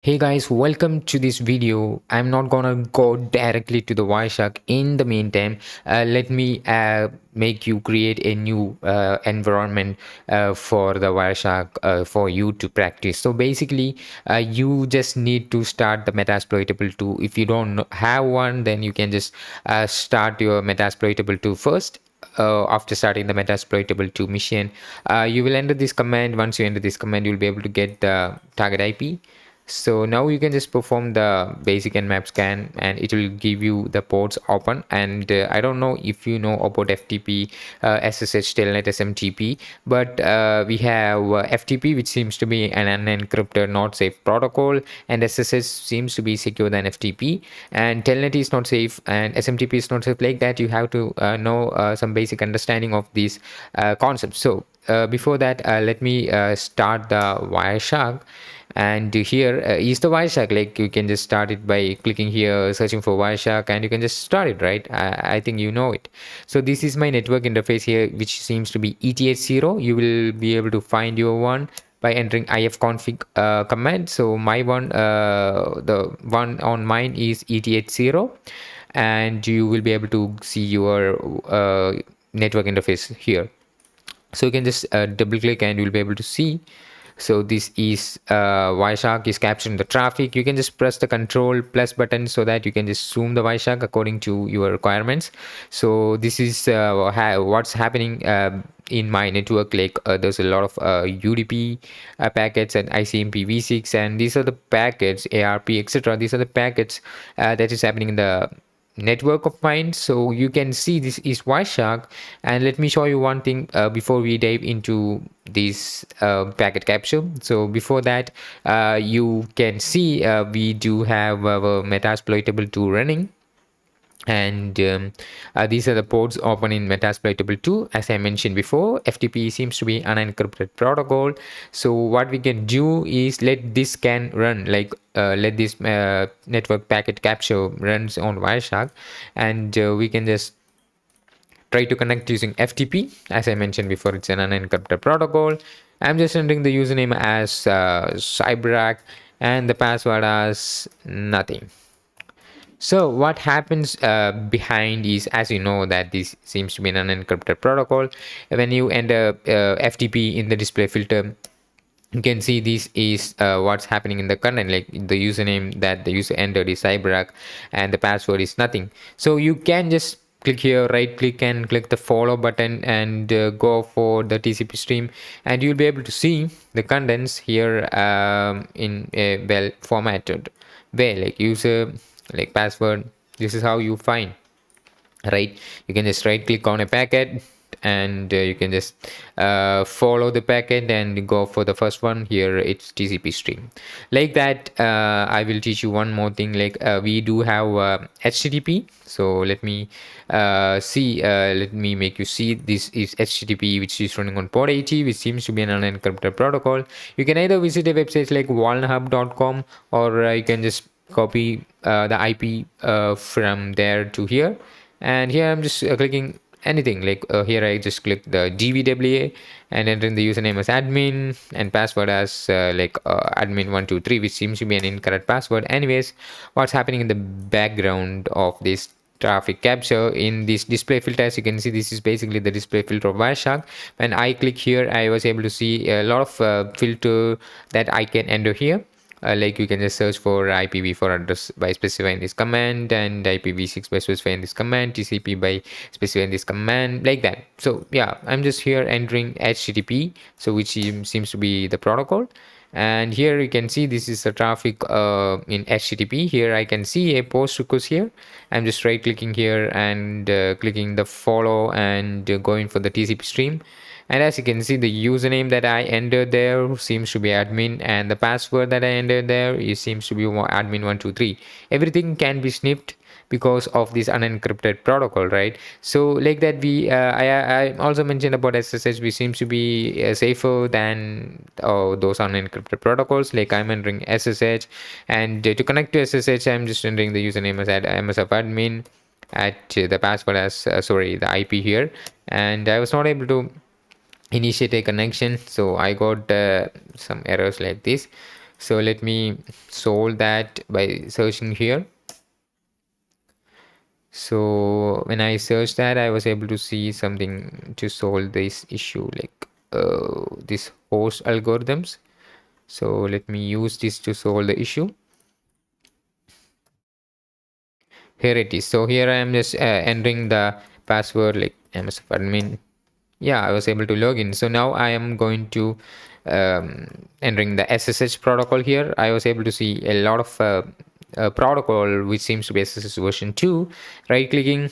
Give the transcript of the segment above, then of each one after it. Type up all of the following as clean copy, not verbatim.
Hey guys, welcome to this video. I'm not gonna go directly to the Wireshark. In the meantime, let me make you create a new environment for the Wireshark for you to practice. So basically, you just need to start the Metasploitable 2. If you don't have one, then you can just start your Metasploitable 2 first. After starting the Metasploitable 2 mission, you will enter this command. Once you enter this command, you'll be able to get the target IP. So now you can just perform the basic nmap scan and it will give you the ports open. And I don't know if you know about FTP, SSH, Telnet, SMTP, but we have FTP, which seems to be an unencrypted not safe protocol, and SSH seems to be secure than FTP, and Telnet is not safe and SMTP is not safe. Like that, you have to know some basic understanding of these concepts. So before that, let me start the Wireshark. And here is the Wireshark. Like, you can just start it by clicking here, searching for Wireshark, and you can just start it, right? I think you know it. So this is my network interface here, which seems to be ETH0. You will be able to find your one by entering ifconfig command. So my one, the one on mine is ETH0, and you will be able to see your network interface here. So you can just double click and you'll be able to see. So this is Wireshark is capturing the traffic. You can just press the control plus button so that you can just zoom the Wireshark according to your requirements. So this is what's happening in my network. Like there's a lot of UDP packets and ICMP v6, and these are the packets, ARP, etc. These are the packets that is happening in the network of mine. So you can see this is Wireshark, and let me show you one thing before we dive into this packet capture. So before that, you can see we do have our Metasploitable 2 running, and these are the ports open in Metasploitable 2. As I mentioned before, FTP seems to be an unencrypted protocol. So what we can do is let this scan run, like let this network packet capture runs on Wireshark, and we can just try to connect using FTP. As I mentioned before, it's an unencrypted protocol. I'm just entering the username as cyberhack and the password as nothing. So what happens behind is, as you know, that this seems to be an unencrypted protocol. When you enter FTP in the display filter, you can see this is what's happening in the content. Like, the username that the user entered is cyberhack and the password is nothing. So you can just click here, right click and click the follow button, and go for the TCP stream, and you'll be able to see the contents here in a well formatted way, like user, like password. This is how you find, right? You can just right click on a packet, and you can just follow the packet and go for the first one. Here it's TCP stream. Like that, I will teach you one more thing. Like we do have HTTP. So let me let me make you see. This is HTTP, which is running on port 80, which seems to be an unencrypted protocol. You can either visit a website like walnhub.com, or you can just copy the IP from there to here. And here I'm just clicking anything. Like here I just click the GVWA and entering the username as admin and password as admin123, which seems to be an incorrect password. Anyways, what's happening in the background of this traffic capture in this display filter? As you can see, this is basically the display filter of Wireshark. When I click here, I was able to see a lot of filter that I can enter here. Like, you can just search for IPv4 address by specifying this command, and IPv6 by specifying this command, TCP by specifying this command, like that. So yeah, I'm just here entering HTTP, so which seems to be the protocol. And here you can see this is the traffic in HTTP. Here I can see a post request here. I'm just right clicking here and clicking the follow and going for the TCP stream. And as you can see, the username that I entered there seems to be admin, and the password that I entered there seems to be admin123. Everything can be snipped because of this unencrypted protocol, right? So like that, I also mentioned about SSH, which seems to be safer than those unencrypted protocols. Like, I'm entering SSH, and to connect to SSH, I'm just entering the username as admin at the password as the IP here, and I was not able to initiate a connection. So I got some errors like this. So let me solve that by searching here. So when I searched that, I was able to see something to solve this issue, like this host algorithms. So let me use this to solve the issue. Here it is. So here I am just entering the password like MSF admin. Yeah, I was able to log in. So now I am going to entering the SSH protocol here. I was able to see a lot of protocol which seems to be SSH version 2. Right clicking,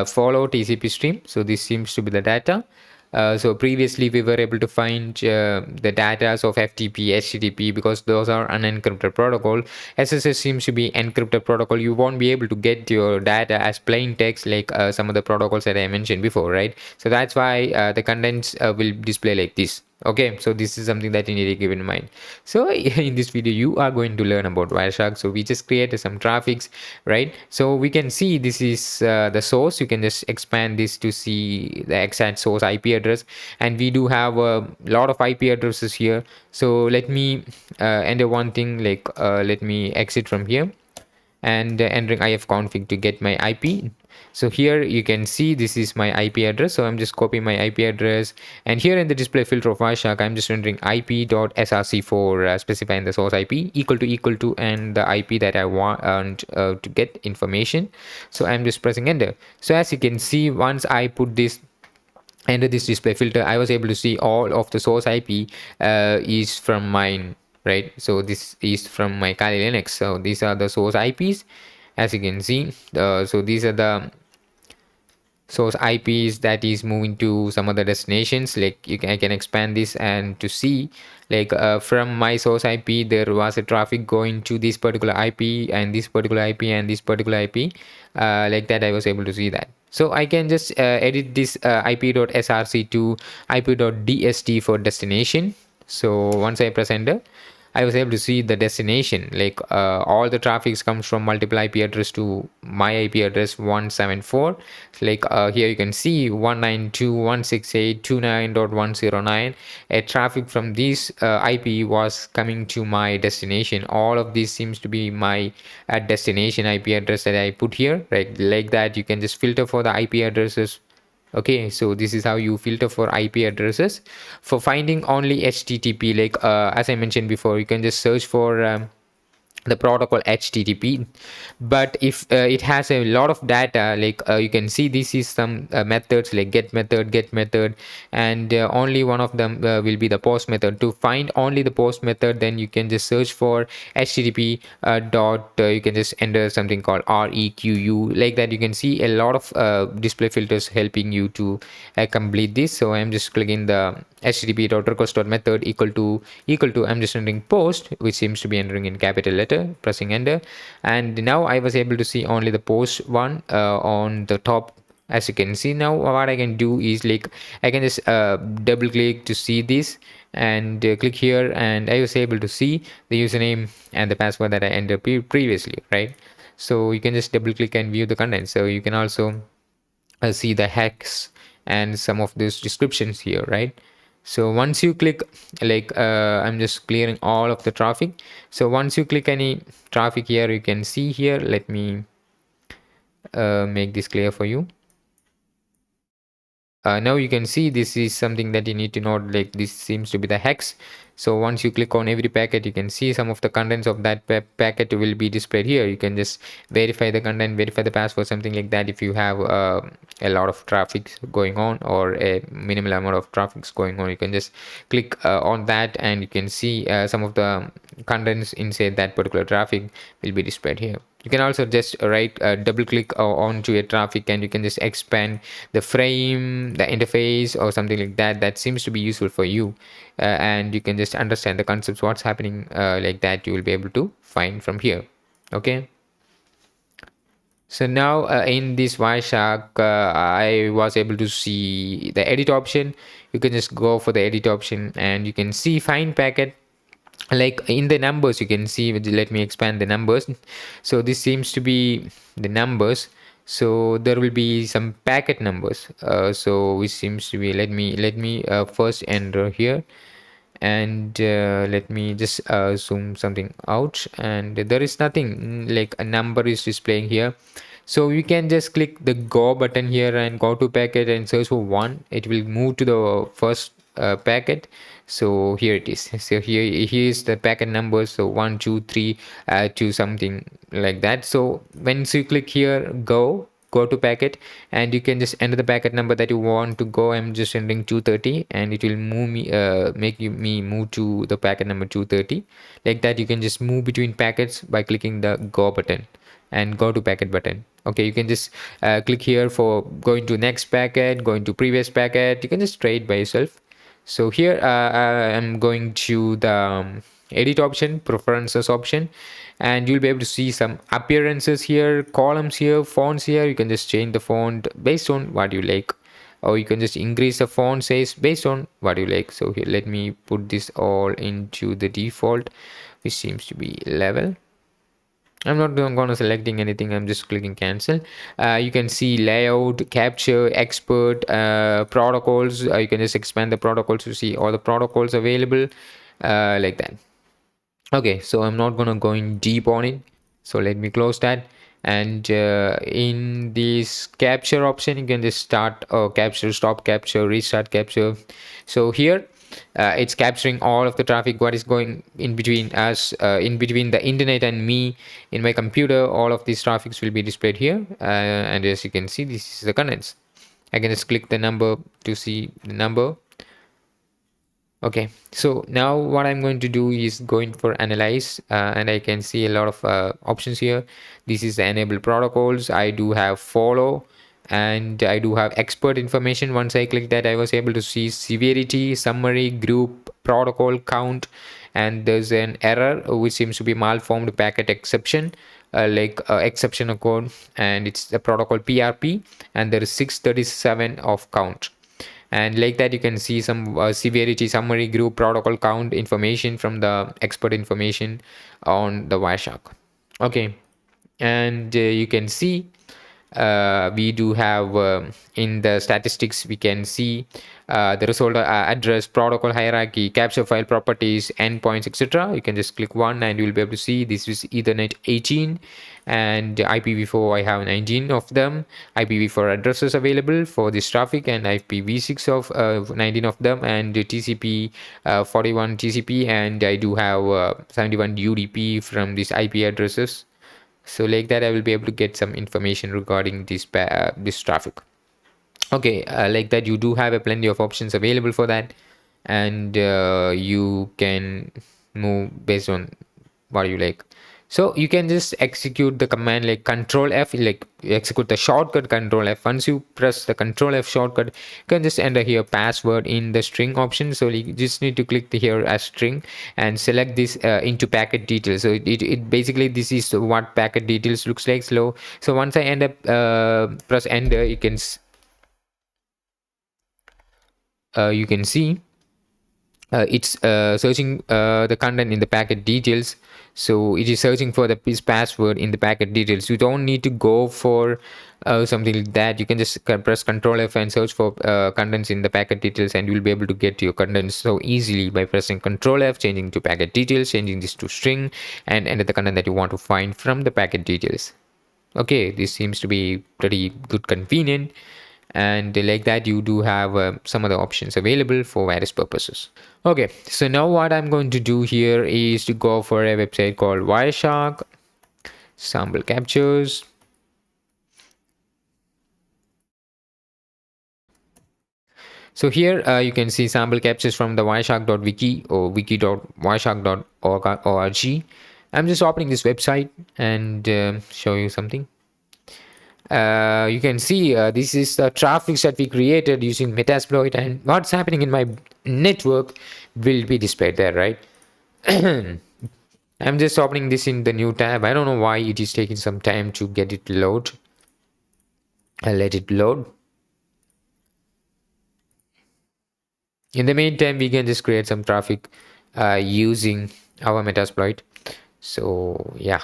follow TCP stream. So this seems to be the data. So previously we were able to find the data of FTP, HTTP because those are unencrypted protocol. SSH seems to be encrypted protocol. You won't be able to get your data as plain text like some of the protocols that I mentioned before, right? So that's why the contents will display like this. Okay, so this is something that you need to keep in mind. So in this video you are going to learn about Wireshark. So we just created some traffics, right? So we can see this is the source. You can just expand this to see the exact source IP address, and we do have a lot of IP addresses here. So let me enter one thing, like let me exit from here and entering ifconfig to get my IP. So here you can see this is my IP address. So I'm just copying my IP address, and here in the display filter of Wireshark, I'm just entering ip.src for specifying the source IP equal to and the IP that I want to get information. So I'm just pressing enter. So as you can see, once I put this under this display filter, I was able to see all of the source IP is from mine, right? So this is from my Kali Linux. So these are the source IPs, as you can see. So these are the source IPs that is moving to some other destinations. Like I can expand this and to see like from my source IP there was a traffic going to this particular IP and this particular IP and this particular IP, like that I was able to see that. So I can just edit this ip.src to ip.dst for destination. So once I press enter, I was able to see the destination, like all the traffics comes from multiple IP address to my IP address 174. Like here you can see 192.168.29.109. A traffic from this IP was coming to my destination. All of this seems to be my destination IP address that I put here, right? Like that you can just filter for the IP addresses. Okay, so this is how you filter for IP addresses. For finding only HTTP, like as I mentioned before, you can just search for the protocol HTTP. But if it has a lot of data, like you can see this is some methods like get method, and only one of them will be the post method. To find only the post method, then you can just search for HTTP dot you can just enter something called REQU. Like that you can see a lot of display filters helping you to complete this. So I'm just clicking the http.request.method equal to I'm just entering post, which seems to be entering in capital letter, pressing enter, and now I was able to see only the post one on the top. As you can see, now what I can do is like I can just double click to see this, and click here, and I was able to see the username and the password that I entered previously, right? So you can just double click and view the content. So you can also see the hex and some of these descriptions here, right? So once you click, like I'm just clearing all of the traffic. So once you click any traffic here, you can see here, let me make this clear for you. Now you can see this is something that you need to note, like this seems to be the hex. So once you click on every packet, you can see some of the contents of that packet will be displayed here. You can just verify the content, verify the password, something like that. If you have a lot of traffic going on or a minimal amount of traffic going on, you can just click on that, and you can see some of the contents inside that particular traffic will be displayed here. You can also just double click onto a traffic, and you can just expand the frame, the interface, or something like that. That seems to be useful for you, and you can just understand the concepts, what's happening, like that you will be able to find from here. Okay. So now in this Wireshark, I was able to see the edit option. You can just go for the edit option, and you can see find packet. Like in the numbers you can see, let me expand the numbers. So this seems to be the numbers. So there will be some packet numbers, so which seems to be, let me first enter here, And let me just zoom something out, and there is nothing like a number is displaying here. So you can just click the go button here and go to packet and search for one. It will move to the first packet. So here it is. So here is the packet number. So 123 to something like that. So once you click here, go to packet, and you can just enter the packet number that you want to go. I'm just entering 230, and it will move me me move to the packet number 230. Like that, you can just move between packets by clicking the go button and go to packet button. Okay, you can just click here for going to next packet, going to previous packet. You can just trade by yourself. So here I'm going to the edit option, preferences option, and you'll be able to see some appearances here, columns here, fonts here. You can just change the font based on what you like, or you can just increase the font size based on what you like. So here, let me put this all into the default, which seems to be level. I'm not going to selecting anything. I'm just clicking cancel. You can see layout, capture, expert, protocols. You can just expand the protocols to see all the protocols available, like that. Okay, so I'm not gonna go in deep on it, so let me close that. And in this capture option, you can just start capture, stop capture, restart capture. So here it's capturing all of the traffic what is going in between us, in between the internet and me in my computer. All of these traffics will be displayed here, and as you can see, this is the contents. I can just click the number to see the number. Okay, so now what I'm going to do is going for analyze, and I can see a lot of options here. This is the enable protocols. I do have follow, and I do have expert information. Once I click that, I was able to see severity, summary, group, protocol count, and there's an error which seems to be malformed packet exception, exception code, and it's the protocol PRP, and there is 637 of count. And like that, you can see some severity, summary, group, protocol count information from the expert information on the Wireshark. Okay, and you can see we do have in the statistics, we can see the result address, protocol hierarchy, capture file properties, endpoints, etc. You can just click one and you will be able to see this is Ethernet 18 and IPv4. I have 19 of them. IPv4 addresses available for this traffic, and IPv6 of 19 of them, and TCP 41 TCP, and I do have 71 UDP from these IP addresses. So like that, I will be able to get some information regarding this traffic. Okay, like that, you do have a plenty of options available for that, and you can move based on what you like. So you can just execute the command like control F, like execute the shortcut control F. Once you press the control F shortcut, you can just enter here password in the string option. So you just need to click here as string and select this into packet details. So it basically, this is what packet details looks like. So once I end up press enter, you can see it's searching the content in the packet details. So it is searching for the password in the packet details. You don't need to go for something like that. You can just press Control F and search for contents in the packet details, and you will be able to get your contents so easily by pressing Control F, changing to packet details, changing this to string, and enter the content that you want to find from the packet details. Okay, this seems to be pretty good, convenient, and like that, you do have some other options available for various purposes. Okay, so now what I'm going to do here is to go for a website called Wireshark sample captures. So here you can see sample captures from the wireshark.wiki or wiki.wireshark.org. I'm just opening this website and show you something. You can see this is the traffic that we created using Metasploit, and what's happening in my network will be displayed there, right? I'm just opening this in the new tab. I don't know why it is taking some time to get it load. I'll let it load. In the meantime, we can just create some traffic using our Metasploit. So yeah,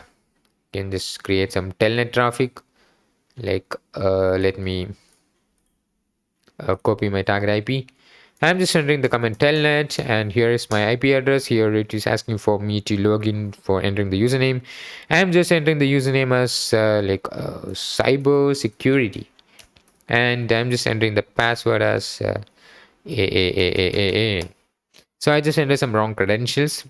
you can just create some telnet traffic. Like let me copy my target IP I'm just entering the command telnet, and here is my IP address. Here it is asking for me to log in for entering the username. I'm just entering the username as cyber security, and I'm just entering the password as a. So I just entered some wrong credentials.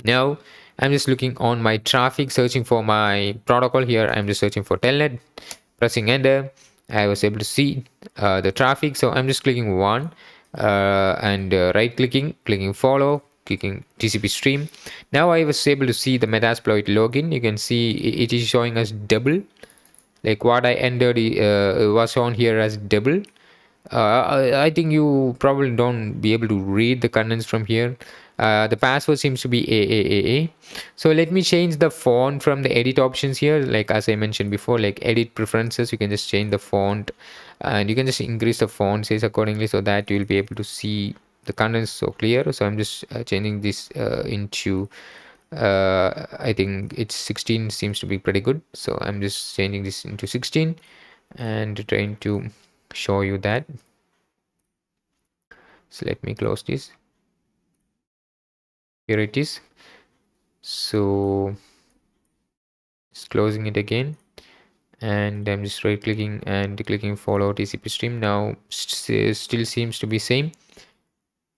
Now I'm just looking on my traffic, searching for my protocol. Here I'm just searching for telnet, pressing enter. I was able to see the traffic, so I'm just clicking one and right clicking follow, clicking TCP stream. Now I was able to see the Metasploit login. You can see it is showing us double, like what I entered was shown here as double. I think you probably don't be able to read the contents from here. The password seems to be AAAA. So let me change the font from the edit options here. Like as I mentioned before, like edit preferences, you can just change the font and you can just increase the font size accordingly so that you will be able to see the contents so clear. So I'm just changing this into I think it's 16 seems to be pretty good. So I'm just changing this into 16 and trying to show you that. So let me close this. Here it is. So just closing it again, and I'm just right clicking and clicking follow TCP stream. Now still seems to be same.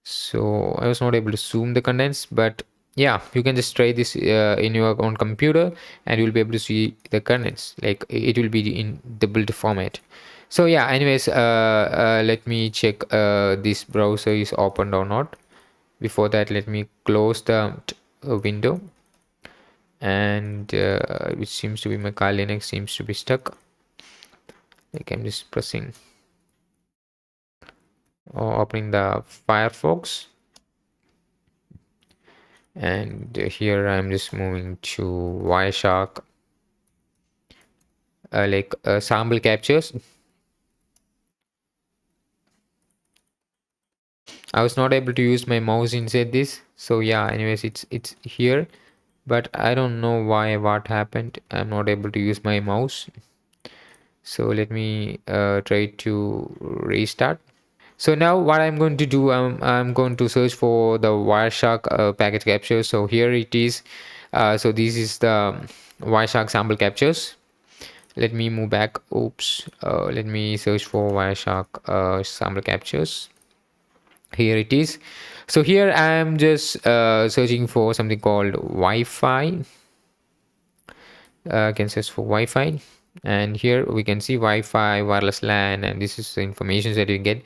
So I was not able to zoom the contents, but yeah, you can just try this in your own computer and you'll be able to see the contents. Like it will be in the build format. So yeah, anyways, let me check this browser is opened or not. Before that, let me close the window, and which seems to be my Kali Linux seems to be stuck. Like I'm just pressing or opening the Firefox, and here I'm just moving to Wireshark, sample captures. I was not able to use my mouse inside this, so yeah, anyways, it's here, but I don't know why, what happened. I'm not able to use my mouse, so let me try to restart. So now what I'm going to do, I'm going to search for the Wireshark packet capture. So here it is. So this is the Wireshark sample captures. Let me move back. Oops. Let me search for Wireshark sample captures. Here it is. So here I'm just searching for something called Wi-Fi. Can search for Wi-Fi, and here we can see Wi-Fi, wireless LAN, and this is the information that you get.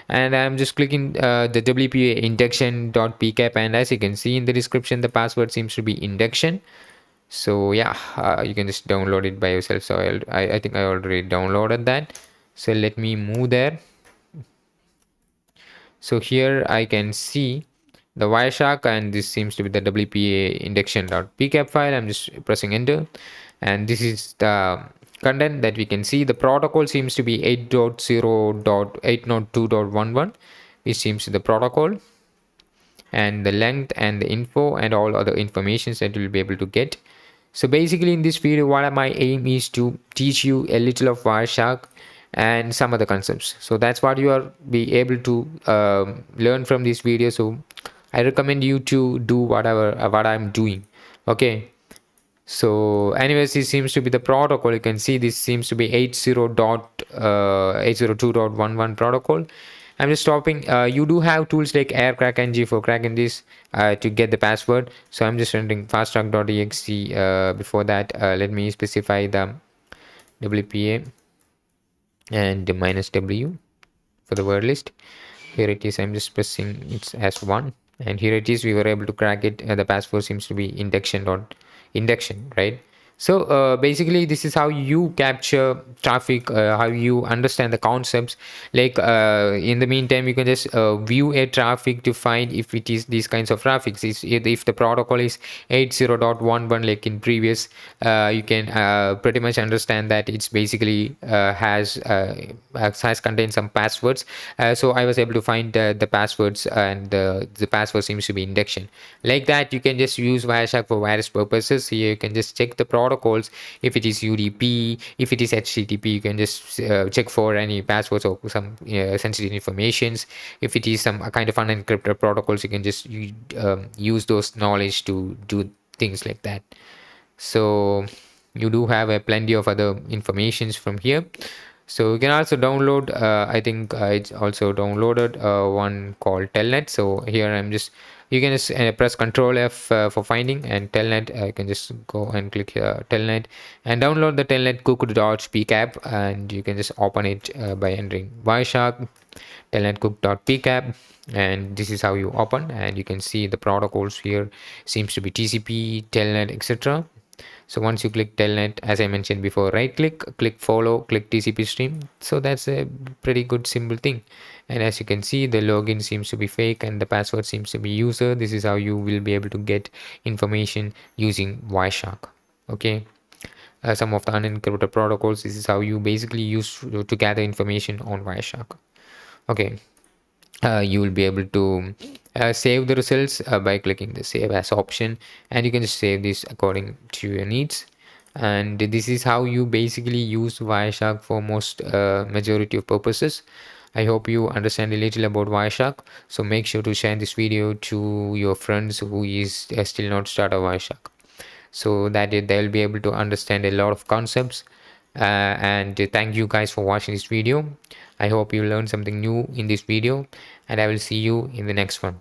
And I'm just clicking the WPA induction.pcap, and as you can see in the description, the password seems to be induction. So yeah, you can just download it by yourself. So I think I already downloaded that. So let me move there. So here I can see the Wireshark, and this seems to be the WPA induction.pcap file. I'm just pressing enter, and this is the content that we can see. The protocol seems to be 8.0.802.11, which seems to the protocol, and the length and the info and all other informations that you'll be able to get. So basically in this video, what my aim is to teach you a little of Wireshark and some other concepts. So that's what you are be able to learn from this video. So I recommend you to do whatever what I'm doing. Okay. So anyways, this seems to be the protocol. You can see this seems to be 802.11 protocol. I'm just stopping. You do have tools like aircrackng for cracking this to get the password. So I'm just rendering fasttrack.exe. Before that, let me specify the WPA and minus W for the word list. Here it is. I'm just pressing it as 1, and here it is. We were able to crack it. The password seems to be induction, right? So basically this is how you capture traffic, how you understand the concepts. Like in the meantime, you can just view a traffic to find if it is these kinds of traffics. If the protocol is 80.11 like in previous, you can pretty much understand that it's basically has contained some passwords. So I was able to find the passwords, and the password seems to be induction. Like that, you can just use Wireshark for various purposes. Here you can just check the protocol protocols. If it is UDP, if it is HTTP, you can just check for any passwords or some sensitive informations. If it is some kind of unencrypted protocols, you can just use those knowledge to do things like that. So you do have a plenty of other informations from here. So you can also download, I think I also downloaded one called Telnet. So here I'm just, you can just press Control F for finding, and Telnet, I can just go and click here Telnet and download the Telnet cook.pcap, and you can just open it by entering Wireshark telnetcook.pcap, and this is how you open, and you can see the protocols here seems to be TCP, Telnet, etc. So once you click Telnet, as I mentioned before, right click follow, click TCP stream. So that's a pretty good simple thing. And as you can see, the login seems to be fake and the password seems to be user. This is how you will be able to get information using Wireshark. Okay. Some of the unencrypted protocols, this is how you basically use to gather information on Wireshark. Okay. You will be able to save the results by clicking the save as option, and you can just save this according to your needs. And this is how you basically use Wireshark for most majority of purposes. I hope you understand a little about Wireshark. So make sure to share this video to your friends who is still not started Wireshark, so that they'll be able to understand a lot of concepts. And thank you guys for watching this video. I hope you learned something new in this video, and I will see you in the next one.